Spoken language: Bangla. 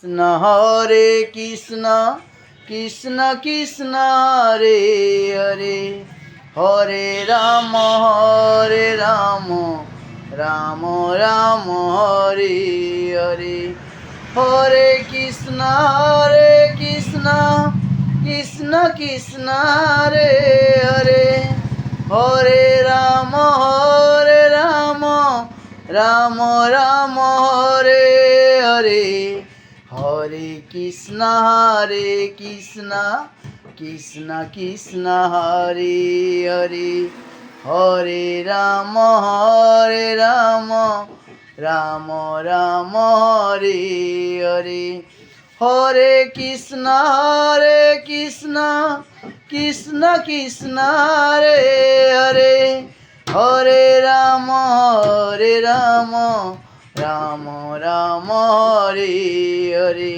হরে কৃষ্ণ কৃষ্ণ কৃষ্ণ হরে হরে হরে রাম রাম রাম হরে হরে হরে কৃষ্ণ কৃষ্ণ কৃষ্ণ হরে হরে হরে রাম রাম রাম হরে হরে হরে কৃষ্ণ কৃষ্ণ কৃষ্ণ হরে হরে হরে রাম রাম রাম হরে হরে হরে কৃষ্ণ কৃষ্ণ কৃষ্ণ হরে হরে হরে রাম রাম রাম হরে হরে।